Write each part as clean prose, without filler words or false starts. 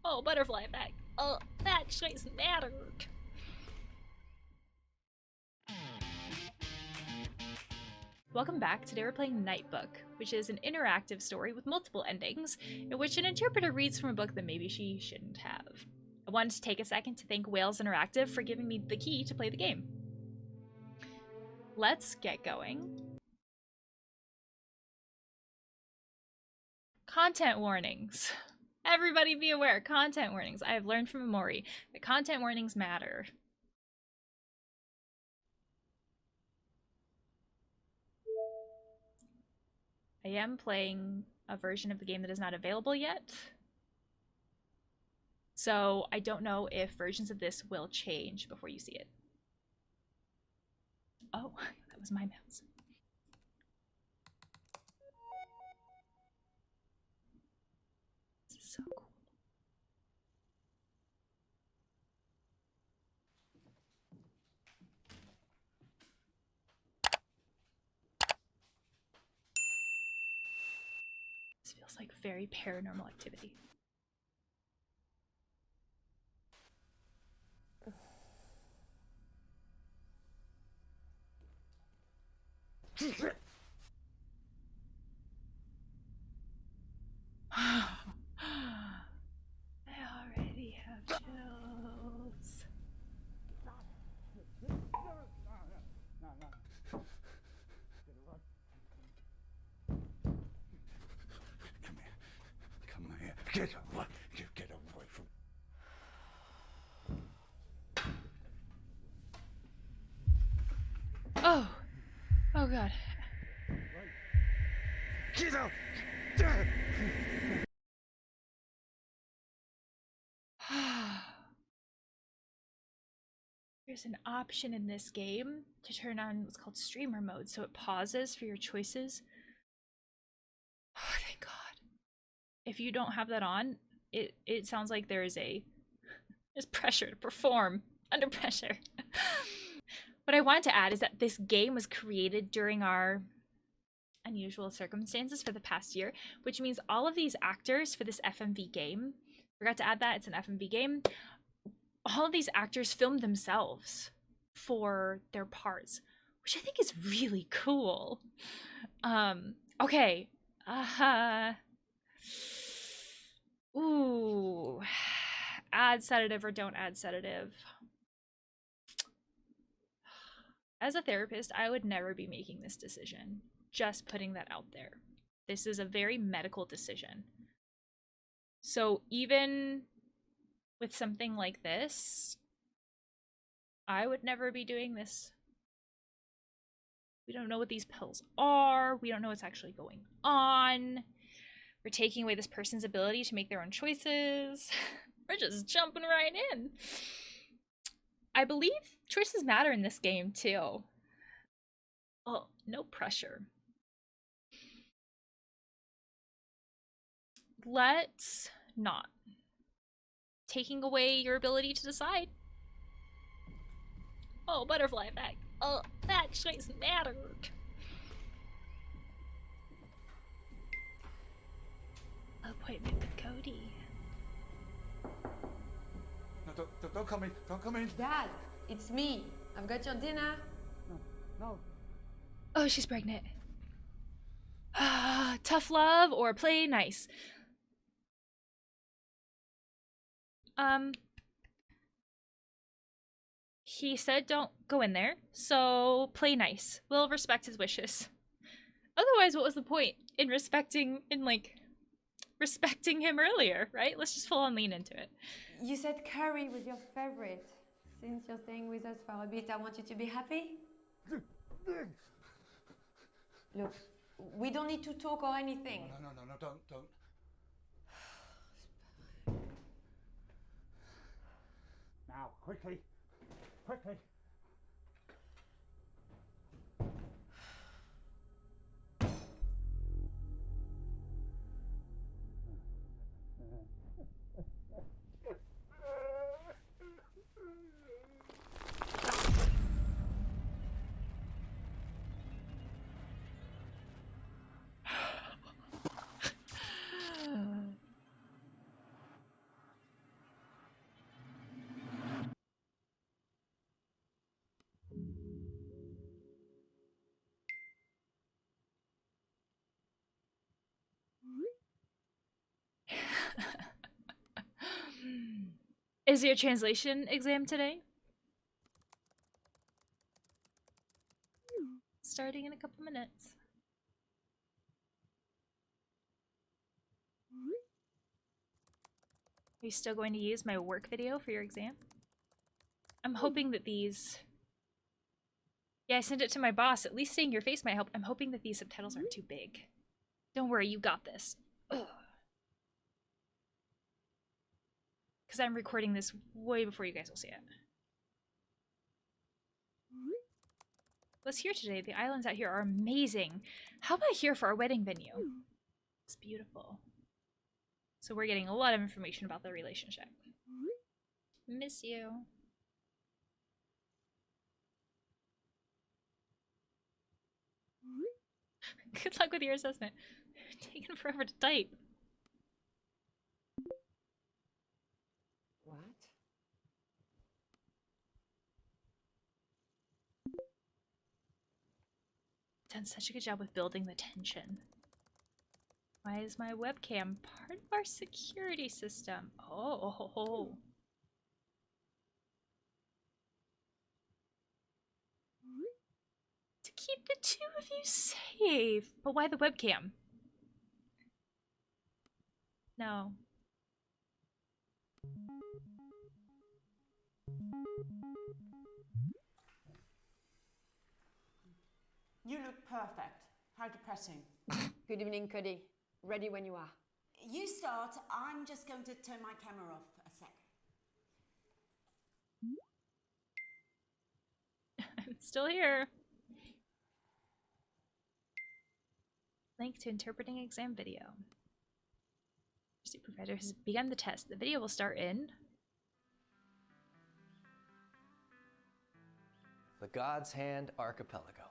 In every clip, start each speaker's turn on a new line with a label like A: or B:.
A: Oh, butterfly effect. Oh, that choice mattered. Welcome back. Today we're playing Nightbook, which is an interactive story with multiple endings, in which an interpreter reads from a book that maybe she shouldn't have. I wanted to take a second to thank Wales Interactive for giving me the key to play the game. Let's get going. Content warnings. Everybody be aware, content warnings. I have learned from Amori that content warnings matter. I am playing a version of the game that is not available yet. So I don't know if versions of this will change before you see it. Oh, that was my mouse. This is so cool. This feels like very paranormal activity. I already have chills.
B: Come here. Get away. Get away from.
A: Oh. Oh god.
B: Get out.
A: There's an option in this game to turn on what's called streamer mode, so it pauses for your choices. Oh, thank god. If you don't have that on, it sounds like there's pressure to perform under pressure. What I wanted to add is that this game was created during our unusual circumstances for the past year, which means all of these actors for this FMV game, forgot to add that, it's an FMV game, all of these actors filmed themselves for their parts, which I think is really cool. Okay. Ooh. Add sedative or don't add sedative. As a therapist, I would never be making this decision. Just putting that out there. This is a very medical decision. So even with something like this, I would never be doing this. We don't know what these pills are. We don't know what's actually going on. We're taking away this person's ability to make their own choices. We're just jumping right in. I believe choices matter in this game too. Oh, no pressure. Let's not. Taking away your ability to decide. Oh, butterfly effect. Oh, that choice mattered. Appointment with Cody.
B: No, don't come in. Don't come in.
C: Dad, it's me. I've got your dinner.
B: No.
A: Oh, she's pregnant. Tough love or play nice. He said don't go in there, so play nice. We'll respect his wishes. Otherwise, what was the point in respecting him earlier, right? Let's just full on lean into it.
C: You said curry was your favorite. Since you're staying with us for a bit, I want you to be happy. Look, we don't need to talk or anything.
B: No, don't. Now, quickly.
A: Is your translation exam today? Starting in a couple minutes. Are you still going to use my work video for your exam? I'm hoping that these... Yeah, I sent it to my boss. At least seeing your face might help. I'm hoping that these subtitles aren't too big. Don't worry, you got this. Because I'm recording this way before you guys will see it. Let's hear today. The islands out here are amazing. How about here for our wedding venue? It's beautiful. So we're getting a lot of information about the relationship. Miss you. Good luck with your assessment. Taking forever to type.
C: What?
A: Done such a good job with building the tension. Why is my webcam part of our security system? Oh. To keep the two of you safe. But why the webcam? No.
D: You look perfect. How depressing.
C: Good evening, Cody. Ready when you are.
D: You start. I'm just going to turn my camera off a sec.
A: I'm still here. Link to interpreting exam video. Supervisor has begun the test. The video will start in...
E: The God's Hand Archipelago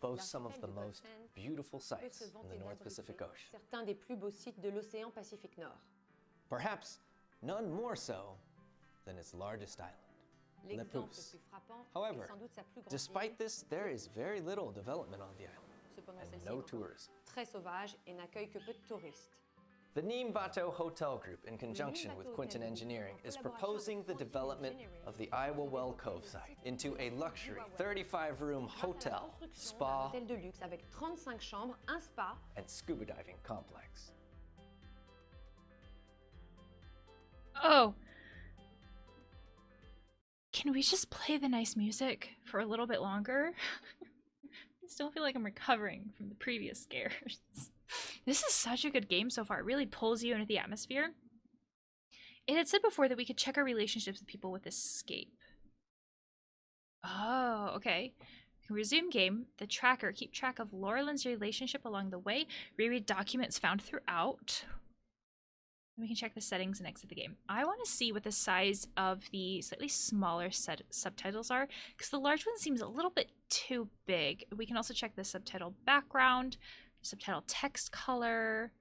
E: boasts some of the most beautiful sights in the North Pacific Ocean.
C: Certains des plus beaux sites de l'océan Pacifique Nord.
E: Perhaps none more so than its largest island, Le
C: L'exemple le
E: Pouce.
C: plus frappant
E: However,
C: est sans doute sa plus grande
E: despite
C: île.
E: this, there is very little development on the island
C: Cependant,
E: and
C: celle-ci
E: no
C: est encore
E: tourism.
C: très sauvage et n'accueille que peu de touristes.
E: The Nimbato Hotel Group, in conjunction with Quinton Engineering, is proposing the development of the Iowa Well Cove site into a luxury 35-room hotel, spa,
C: Un hôtel de luxe avec 35 chambres, un spa.
E: and scuba diving complex.
A: Oh. Can we just play the nice music for a little bit longer? I still feel like I'm recovering from the previous scares. This is such a good game so far. It really pulls you into the atmosphere. It had said before that we could check our relationships with people with escape. Oh, okay. We can resume game. The tracker. Keep track of Loralyn's relationship along the way. Reread documents found throughout. We can check the settings and exit the game. I want to see what the size of the slightly smaller subtitles are, because the large one seems a little bit too big. We can also check the subtitle background, subtitle text color.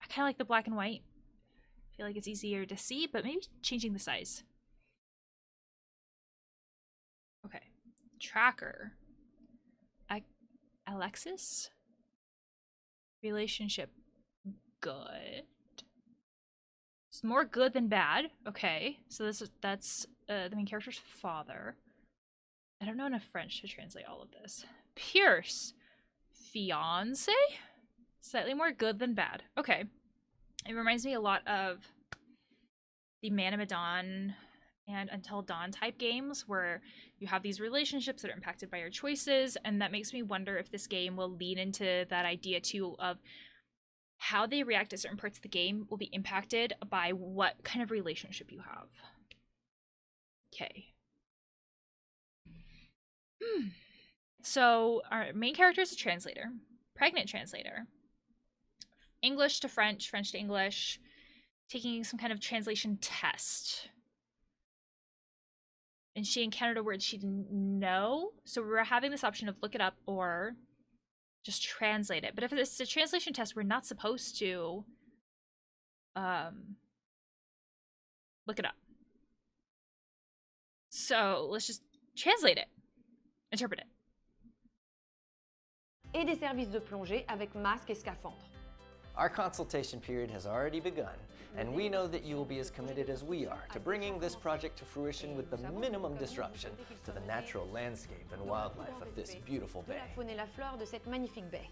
A: I kind of like the black and white. I feel like it's easier to see, but maybe changing the size. Okay. Tracker. Alexis? Relationship. Good. It's more good than bad. Okay. So that's the main character's father. I don't know enough French to translate all of this. Pierce. Fiance? Slightly more good than bad. Okay. It reminds me a lot of the Man of Medan and Until Dawn type games where you have these relationships that are impacted by your choices, and that makes me wonder if this game will lean into that idea too of how they react to certain parts of the game will be impacted by what kind of relationship you have. Okay. So our main character is a translator, pregnant translator. English to French, French to English, taking some kind of translation test. And she encountered a word she didn't know. So we're having this option of look it up or just translate it. But if it's a translation test, we're not supposed to look it up. So let's just translate it. Interpret it.
C: Et des services de plongée avec masque et scaphandre.
E: Our consultation period has already begun, And we know that you will be as committed as we are to bringing this project to fruition with the minimum disruption to the natural landscape and wildlife of this beautiful bay.
C: La faune et la flore de cette magnifique baie.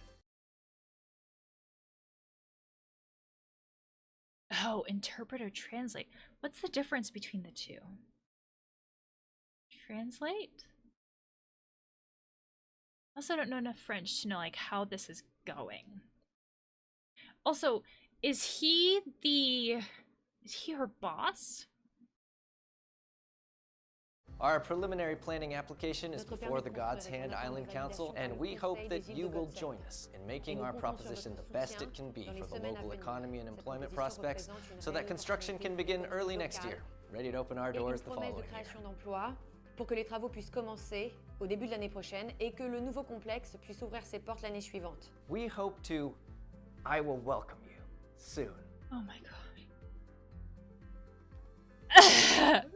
A: Oh, interpret or translate. What's the difference between the two? Translate? I also don't know enough French to know like how this is going. Also, is he her boss?
E: Our preliminary planning application is before the God's Hand Island Council, and we hope that you will join us in making our proposition the best it can be for the local economy and employment prospects, so that construction can begin early next year, ready to open our doors the following year.
C: Pour que les travaux puissent commencer au début de l'année prochaine et que le nouveau complexe puisse ouvrir ses portes l'année suivante.
E: We hope to, I will welcome you soon.
A: Oh my god.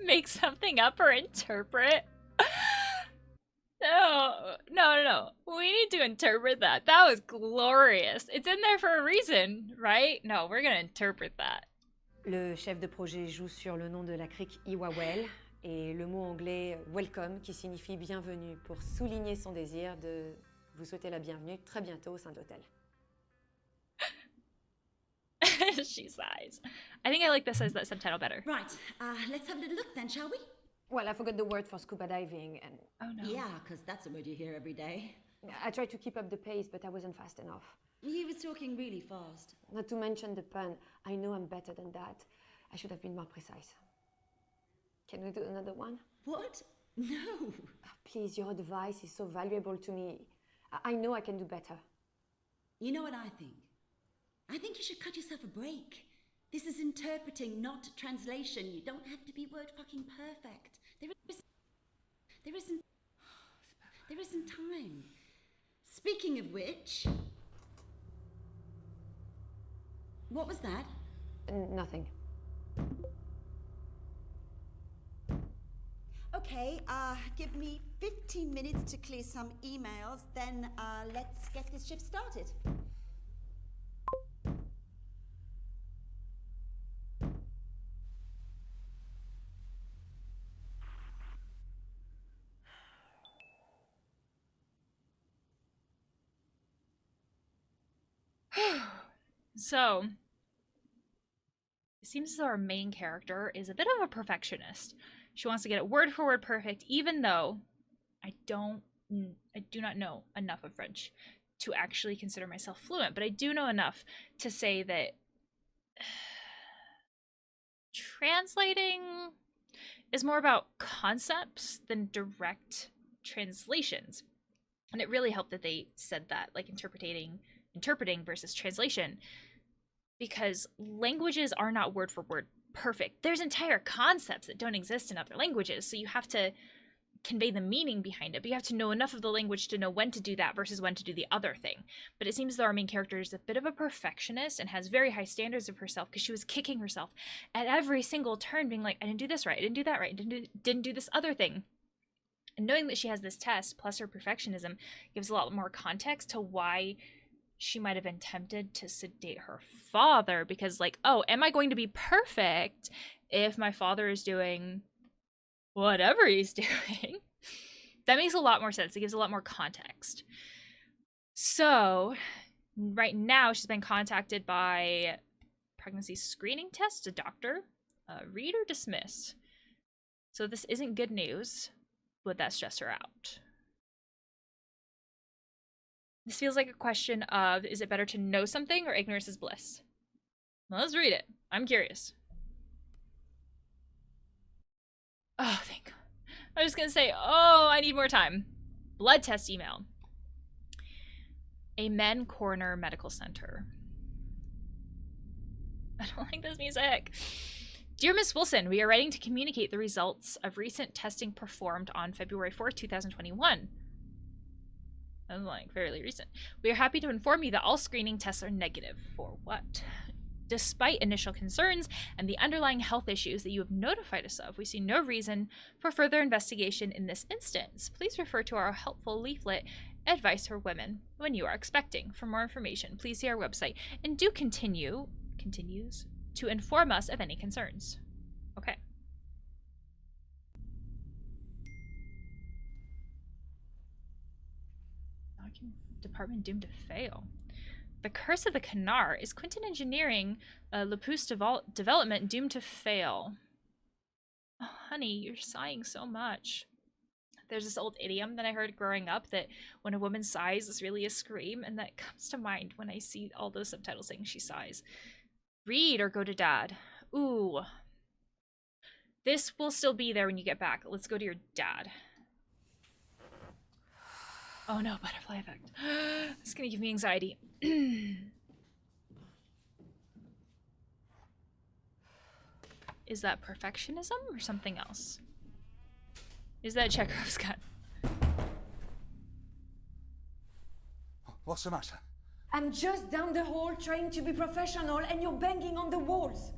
A: Make something up or interpret? No. We need to interpret that. That was glorious. It's in there for a reason, right? No, we're gonna interpret that.
C: Le chef de projet joue sur le nom de la crique Iwawel et le mot anglais welcome qui signifie bienvenue pour souligner son désir de vous souhaiter la bienvenue très bientôt au sein de l'hôtel.
A: She sighs. I think I like this as that subtitle better.
D: Right, let's have a little look then, shall we?
C: Well, I forgot the word for scuba diving and
A: Oh no.
D: Yeah, because that's a word you hear every day.
C: I tried to keep up the pace, but I wasn't fast enough.
D: He was talking really fast.
C: Not to mention the pun. I know I'm better than that. I should have been more precise. Can we do another one?
D: What? No.
C: Please, your advice is so valuable to me. I know I can do better.
D: You know what I think? I think you should cut yourself a break. This is interpreting, not translation. You don't have to be word fucking perfect. There isn't time. Speaking of which, what was that?
C: Nothing.
D: Okay, give me 15 minutes to clear some emails, then let's get this shift started.
A: So, it seems as though our main character is a bit of a perfectionist. She wants to get it word for word perfect, even though I do not know enough of French to actually consider myself fluent, but I do know enough to say that translating is more about concepts than direct translations. And it really helped that they said that, like interpreting versus translation, because languages are not word for word perfect. There's entire concepts that don't exist in other languages, so you have to convey the meaning behind it, but you have to know enough of the language to know when to do that versus when to do the other thing. But it seems that our main character is a bit of a perfectionist and has very high standards of herself, because she was kicking herself at every single turn, being like, I didn't do this right, I didn't do that right, didn't do this other thing. And knowing that she has this test plus her perfectionism gives a lot more context to why she might have been tempted to sedate her father, because like, oh, am I going to be perfect if my father is doing whatever he's doing? That makes a lot more sense. It gives a lot more context. So right now she's been contacted by pregnancy screening test, a doctor, read or dismiss. So this isn't good news. Would that stress her out? This feels like a question of, is it better to know something or ignorance is bliss? Well, let's read it. I'm curious. Oh, thank God. I was going to say, oh, I need more time. Blood test email. Amen Corner Medical Center. I don't like this music. Dear Miss Wilson, we are writing to communicate the results of recent testing performed on February 4th, 2021. That was like fairly recent. We are happy to inform you that all screening tests are negative. For what? Despite initial concerns and the underlying health issues that you have notified us of, we see no reason for further investigation in this instance. Please refer to our helpful leaflet, Advice for Women, when you are expecting. For more information, please see our website. And continues to inform us of any concerns. Okay. Department doomed to fail. The Curse of the Canard. Is Quinton Engineering Lapus development doomed to fail? Oh, honey, you're sighing so much. There's this old idiom that I heard growing up that when a woman sighs, it's really a scream, and that comes to mind when I see all those subtitles saying she sighs. Read or go to dad. Ooh. This will still be there when you get back. Let's go to your dad. Oh no, butterfly effect. It's gonna give me anxiety. Is that perfectionism or something else? Is that Chekhov's gun?
B: What's the matter?
C: I'm just down the hall trying to be professional and you're banging on the walls.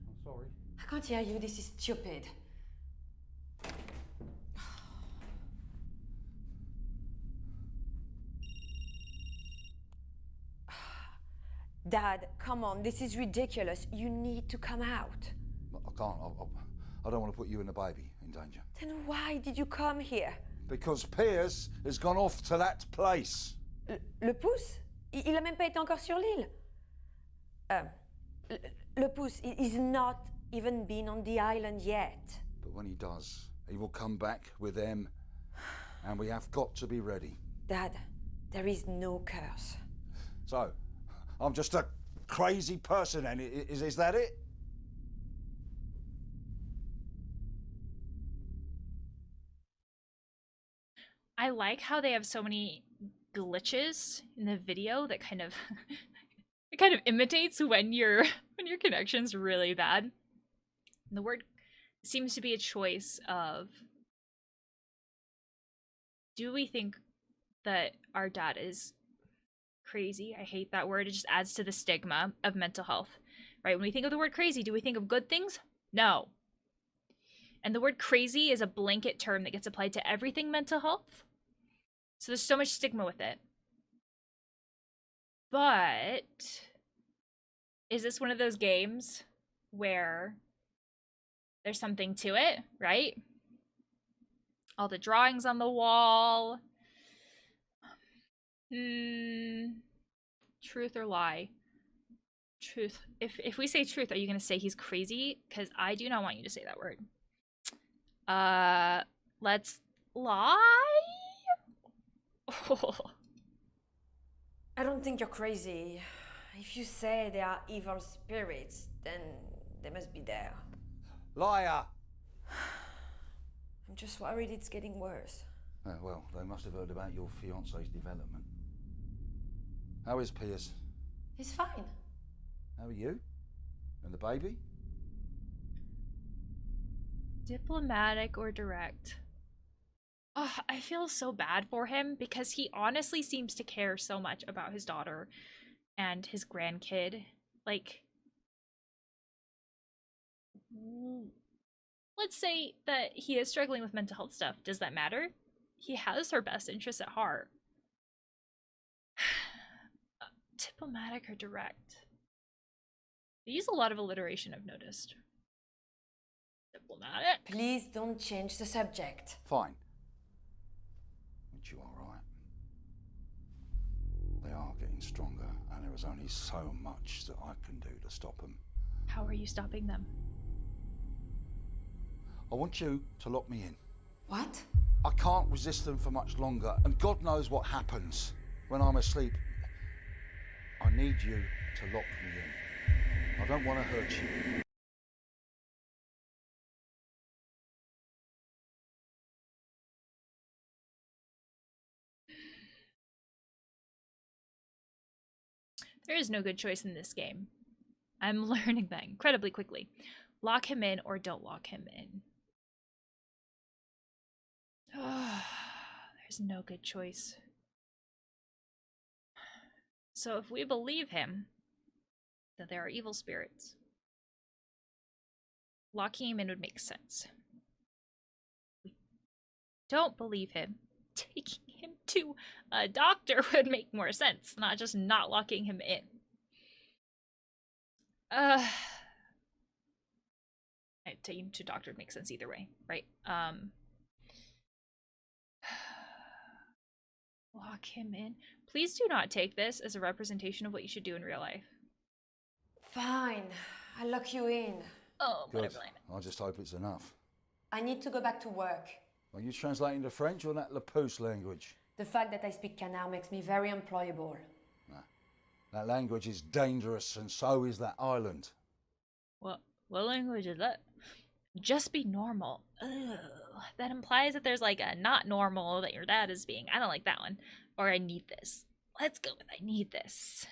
B: I'm sorry.
C: I can't hear you, this is stupid. Dad, come on, this is ridiculous. You need to come out.
B: I can't. I don't want to put you and the baby in danger.
C: Then why did you come here?
B: Because Piers has gone off to that place.
C: Le pouce? Il a même pas été encore sur l'île. Le pouce, he's not even been on the island yet.
B: But when he does, he will come back with them, and we have got to be ready.
C: Dad, there is no curse.
B: So, I'm just a crazy person, and is that it?
A: I like how they have so many glitches in the video that kind of it kind of imitates when your connection's really bad. And the word seems to be a choice of, do we think that our dad is crazy? I hate that word. It just adds to the stigma of mental health, right? When we think of the word crazy, do we think of good things? No. And the word crazy is a blanket term that gets applied to everything mental health. So there's so much stigma with it. But is this one of those games where there's something to it, right? All the drawings on the wall. Truth or lie? Truth. If we say truth, are you going to say he's crazy? Because I do not want you to say that word. Let's lie? Oh.
C: I don't think you're crazy. If you say they are evil spirits, then they must be there.
B: Liar!
C: I'm just worried it's getting worse.
B: Well, they must have heard about your fiance's development. How is Piers?
C: He's fine.
B: How are you? And the baby?
A: Diplomatic or direct? Oh, I feel so bad for him because he honestly seems to care so much about his daughter and his grandkid. Like, let's say that he is struggling with mental health stuff. Does that matter? He has her best interests at heart. Diplomatic or direct? They use a lot of alliteration, I've noticed. Diplomatic?
C: Please don't change the subject.
B: Fine. But you are right. They are getting stronger, and there is only so much that I can do to stop them.
A: How are you stopping them?
B: I want you to lock me in.
C: What?
B: I can't resist them for much longer, and God knows what happens when I'm asleep. I need you to lock me in. I don't want to hurt you.
A: There is no good choice in this game. I'm learning that incredibly quickly. Lock him in or don't lock him in. There's no good choice. So if we believe him that there are evil spirits, locking him in would make sense. We don't believe him. Taking him to a doctor would make more sense, not just not locking him in. taking him to a doctor would make sense either way, right? Lock him in. Please do not take this as a representation of what you should do in real life.
C: Fine, I'll lock you in.
A: Oh,
B: Good.
A: whatever.
B: I just hope it's enough.
C: I need to go back to work.
B: Are you translating to French or that Lapousse language?
C: The fact that I speak Canard makes me very employable.
B: Nah. That language is dangerous, and so is that island.
A: What language is that? Just be normal. Ugh. That implies that there's like a not normal that your dad is being. I don't like that one. Or I need this. Let's go with I need this.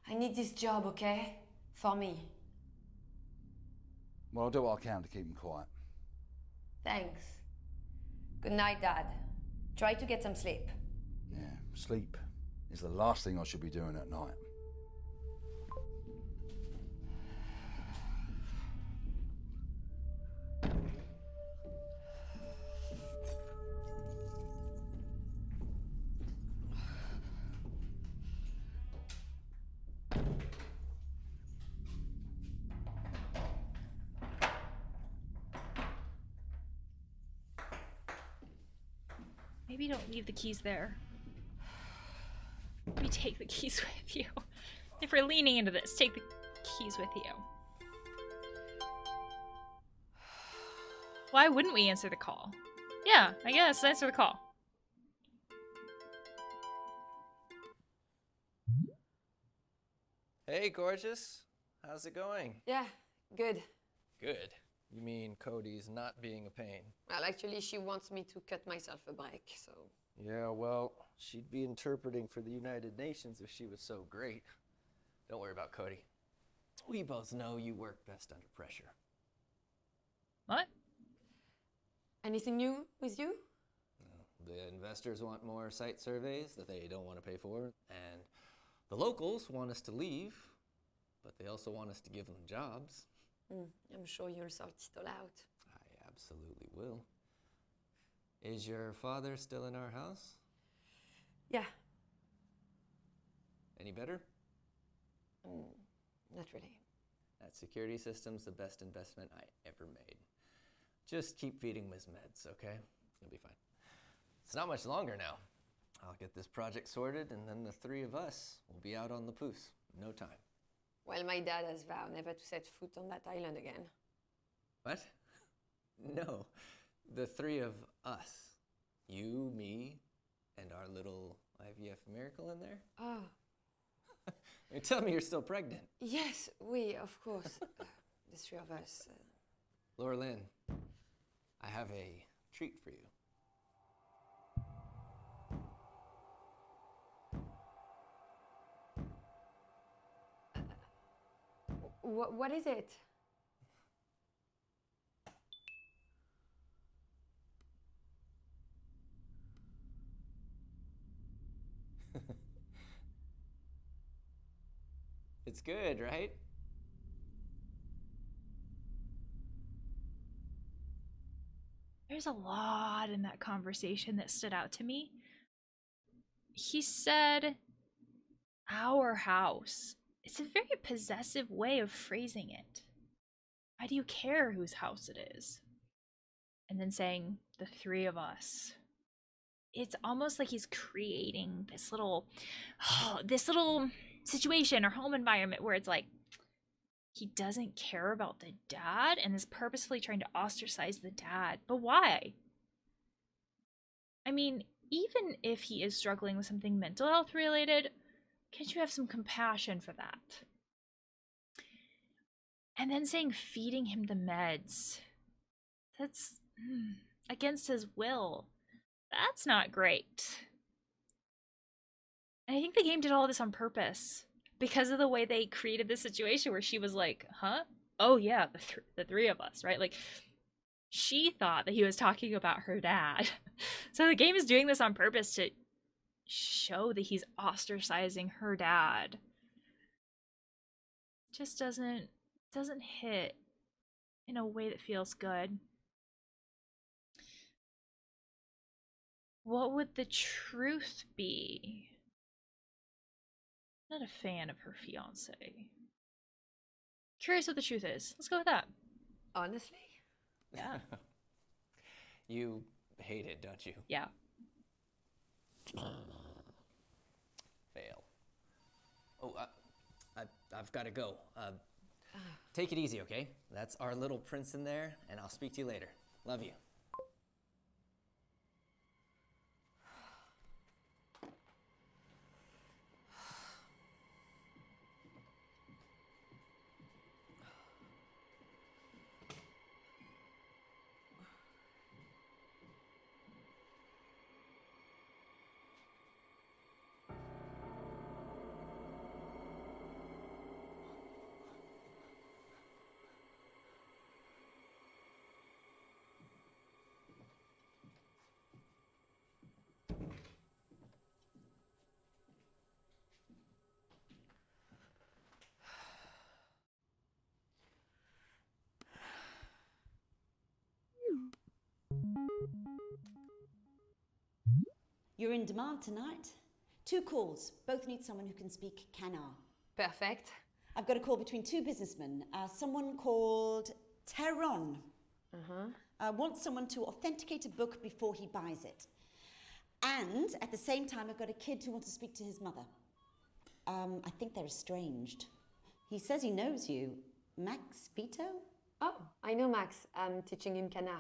C: I need this job, okay? For me.
B: Well, I'll do what I can to keep him quiet.
C: Thanks. Good night, Dad. Try to get some sleep.
B: Yeah, sleep is the last thing I should be doing at night.
A: Maybe don't leave the keys there. Maybe take the keys with you. If we're leaning into this, take the keys with you. Why wouldn't we answer the call? Yeah, I guess answer the call.
E: Hey, gorgeous. How's it going?
C: Yeah, good.
E: Good. You mean Cody's not being a pain?
C: Well, actually, she wants me to cut myself a break, so...
E: Yeah, well, she'd be interpreting for the United Nations if she was so great. Don't worry about Cody. We both know you work best under pressure.
A: What?
C: Anything new with you?
E: The investors want more site surveys that they don't want to pay for, and the locals want us to leave, but they also want us to give them jobs.
C: I'm sure you'll sort it all out.
E: I absolutely will. Is your father still in our house?
C: Yeah.
E: Any better?
C: Not really.
E: That security system's the best investment I ever made. Just keep feeding him his meds, okay? He'll be fine. It's not much longer now. I'll get this project sorted, and then the three of us will be out on the poos. No time.
C: Well, my dad has vowed never to set foot on that island again.
E: What? No. The three of us. You, me, and our little IVF miracle in there?
C: Oh.
E: You tell me you're still pregnant.
C: Yes, we, of course. The three of us.
E: Loralyn, I have a treat for you.
C: What is it?
E: It's good, right?
A: There's a lot in that conversation that stood out to me. He said, our house. It's a very possessive way of phrasing it. Why do you care whose house it is? And then saying, the three of us. It's almost like he's creating this little situation or home environment where it's like, he doesn't care about the dad and is purposefully trying to ostracize the dad. But why? I mean, even if he is struggling with something mental health related, can't you have some compassion for that? And then saying feeding him the meds. That's against his will. That's not great. And I think the game did all this on purpose because of the way they created this situation where she was like, huh? Oh yeah, the three of us, right? Like, she thought that he was talking about her dad. So the game is doing this on purpose to show that he's ostracizing her dad. Just doesn't hit in a way that feels good. What would the truth be? Not a fan of her fiance. Curious what the truth is. Let's go with that.
C: Honestly?
A: Yeah.
E: You hate it, don't you?
A: Yeah.
E: Fail. Oh, I've got to go. Take it easy, okay? That's our little prince in there, and I'll speak to you later. Love you.
D: You're in demand tonight. 2 calls. Both need someone who can speak Canard.
C: Perfect.
D: I've got a call between 2 businessmen. Someone called Teron. Wants someone to authenticate a book before he buys it. And at the same time, I've got a kid who wants to speak to his mother. I think they're estranged. He says he knows you. Max Vito?
C: Oh, I know Max. I'm teaching him Canard.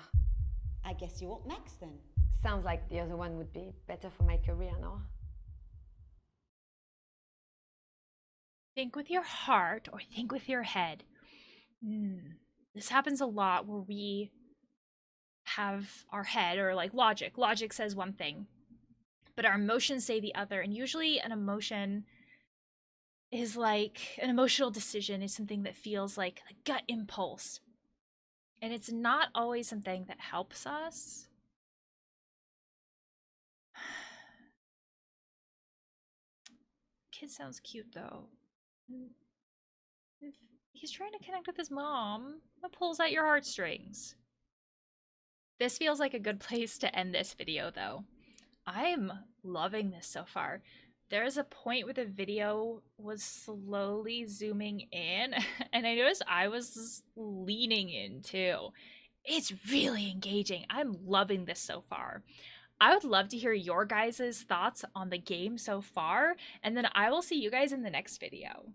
D: I guess you want Max then.
C: Sounds like the other one would be better for my career, no?
A: Think with your heart or think with your head. This happens a lot where we have our head or like logic. Logic says one thing, but our emotions say the other. And usually an emotion is like an emotional decision is something that feels like a gut impulse. And it's not always something that helps us. Kid sounds cute though. If he's trying to connect with his mom, that pulls at your heartstrings. This feels like a good place to end this video though. I'm loving this so far. There's a point where the video was slowly zooming in and I noticed I was leaning in too. It's really engaging. I'm loving this so far. I would love to hear your guys' thoughts on the game so far, and then I will see you guys in the next video.